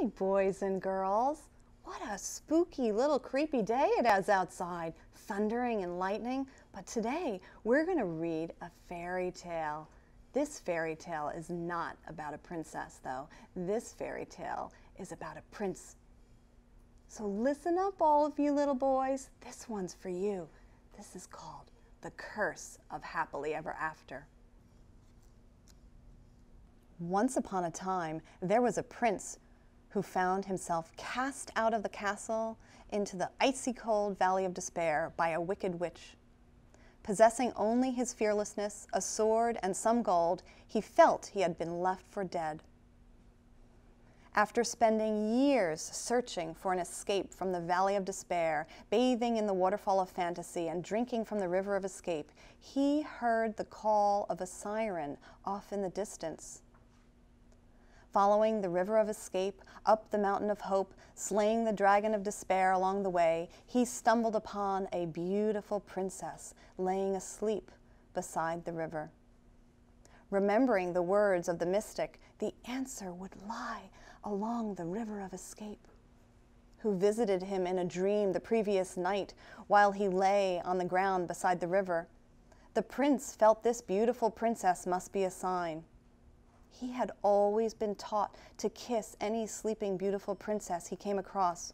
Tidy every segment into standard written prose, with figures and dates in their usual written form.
Hi, boys and girls. What a spooky little creepy day it is outside, thundering and lightning. But today we're going to read a fairy tale. This fairy tale is not about a princess, though. This fairy tale is about a prince. So listen up, all of you little boys. This one's for you. This is called The Curse of Happily Ever After. Once upon a time, there was a prince who found himself cast out of the castle into the icy cold valley of despair by a wicked witch. Possessing only his fearlessness, a sword, and some gold, he felt he had been left for dead. After spending years searching for an escape from the valley of despair, bathing in the waterfall of fantasy, and drinking from the river of escape, he heard the call of a siren off in the distance. Following the river of escape, up the mountain of hope, slaying the dragon of despair along the way, he stumbled upon a beautiful princess laying asleep beside the river. Remembering the words of the mystic, the answer would lie along the river of escape, who visited him in a dream the previous night while he lay on the ground beside the river. The prince felt this beautiful princess must be a sign. He had always been taught to kiss any sleeping beautiful princess he came across.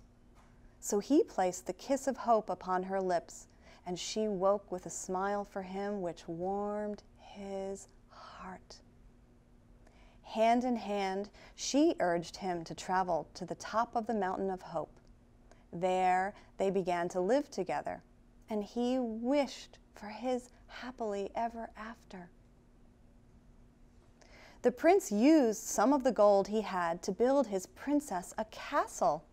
So he placed the kiss of hope upon her lips, and she woke with a smile for him which warmed his heart. Hand in hand, she urged him to travel to the top of the mountain of hope. There they began to live together, and he wished for his happily ever after. The prince used some of the gold he had to build his princess a castle.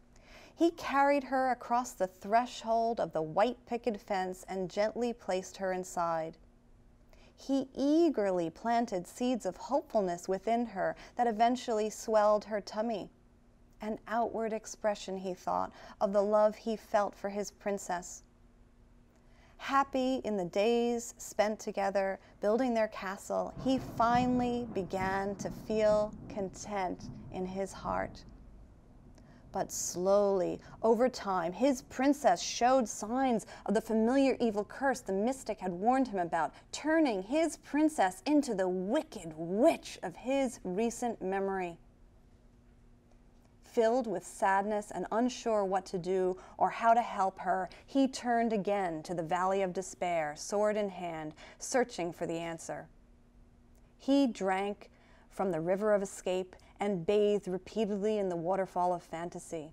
He carried her across the threshold of the white picket fence and gently placed her inside. He eagerly planted seeds of hopefulness within her that eventually swelled her tummy, an outward expression, he thought, of the love he felt for his princess. Happy in the days spent together building their castle, he finally began to feel content in his heart. But slowly, over time, his princess showed signs of the familiar evil curse the mystic had warned him about, turning his princess into the wicked witch of his recent memory. Filled with sadness and unsure what to do or how to help her, he turned again to the valley of despair, sword in hand, searching for the answer. He drank from the river of escape and bathed repeatedly in the waterfall of fantasy.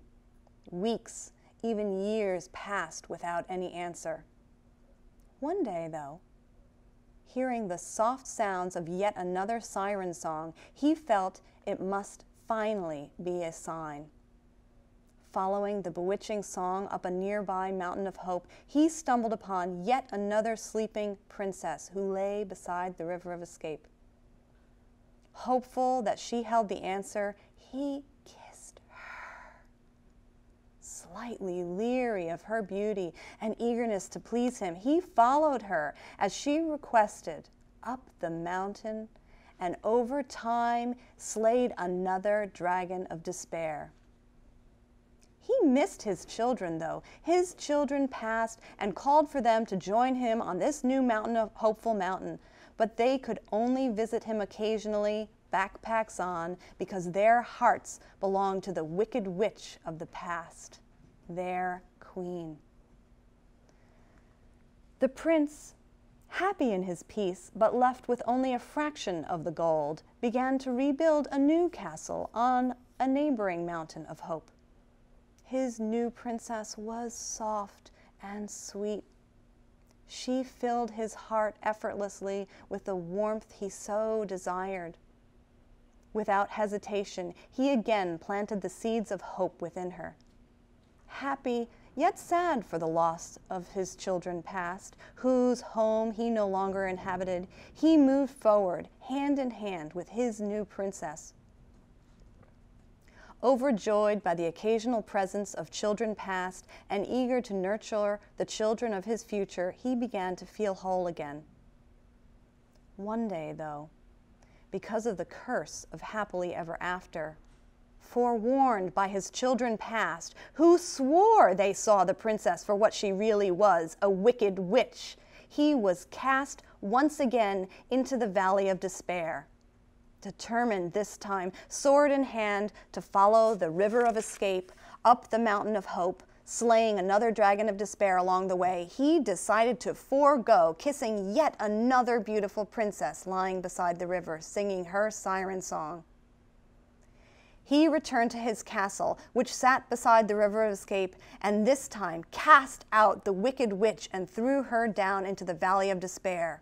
Weeks, even years passed without any answer. One day, though, hearing the soft sounds of yet another siren song, he felt it must finally be a sign. Following the bewitching song up a nearby mountain of hope, he stumbled upon yet another sleeping princess who lay beside the river of escape. Hopeful that she held the answer, he kissed her. Slightly leery of her beauty and eagerness to please him, he followed her as she requested up the mountain, and over time slayed another dragon of despair. He missed his children, though. His children passed and called for them to join him on this new mountain of Hopeful Mountain, but they could only visit him occasionally, backpacks on, because their hearts belonged to the wicked witch of the past, their queen. The prince, happy in his peace, but left with only a fraction of the gold, began to rebuild a new castle on a neighboring mountain of hope. His new princess was soft and sweet. She filled his heart effortlessly with the warmth he so desired. Without hesitation, he again planted the seeds of hope within her. Happy, yet sad for the loss of his children past, whose home he no longer inhabited, he moved forward, hand in hand with his new princess. Overjoyed by the occasional presence of children past and eager to nurture the children of his future, he began to feel whole again. One day, though, because of the curse of happily ever after, forewarned by his children past, who swore they saw the princess for what she really was, a wicked witch, he was cast once again into the valley of despair, determined this time, sword in hand, to follow the river of escape up the mountain of hope, slaying another dragon of despair along the way. He decided to forego kissing yet another beautiful princess lying beside the river, singing her siren song. He returned to his castle, which sat beside the river of escape, and this time cast out the wicked witch and threw her down into the valley of despair.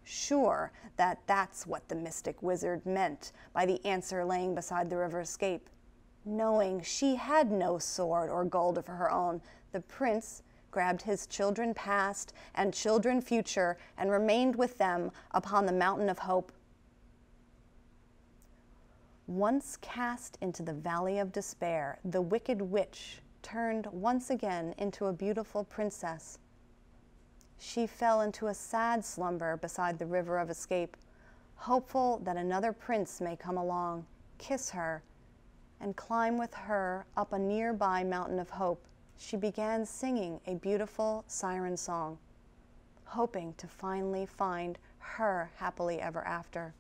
Sure that that's what the mystic wizard meant by the answer laying beside the river escape. Knowing she had no sword or gold of her own, the prince grabbed his children past and children future and remained with them upon the mountain of hope. Once cast into the valley of despair, the wicked witch turned once again into a beautiful princess. She fell into a sad slumber beside the river of escape, hopeful that another prince may come along, kiss her, and climb with her up a nearby mountain of hope. She began singing a beautiful siren song, hoping to finally find her happily ever after.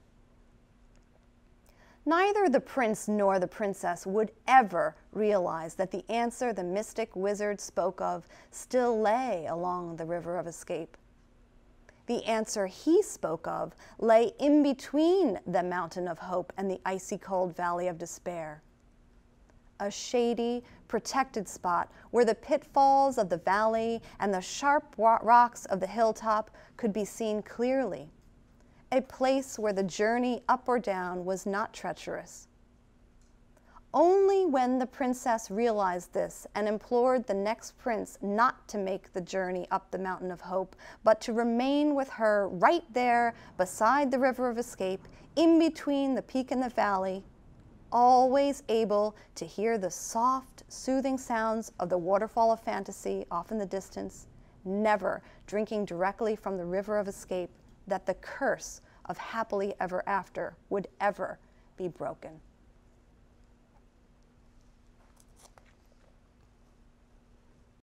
Neither the prince nor the princess would ever realize that the answer the mystic wizard spoke of still lay along the river of escape. The answer he spoke of lay in between the mountain of hope and the icy cold valley of despair. A shady, protected spot where the pitfalls of the valley and the sharp rocks of the hilltop could be seen clearly. A place where the journey up or down was not treacherous. Only when the princess realized this and implored the next prince not to make the journey up the mountain of hope, but to remain with her right there beside the river of escape, in between the peak and the valley, always able to hear the soft, soothing sounds of the waterfall of fantasy off in the distance, never drinking directly from the river of escape, that the curse of happily ever after would ever be broken.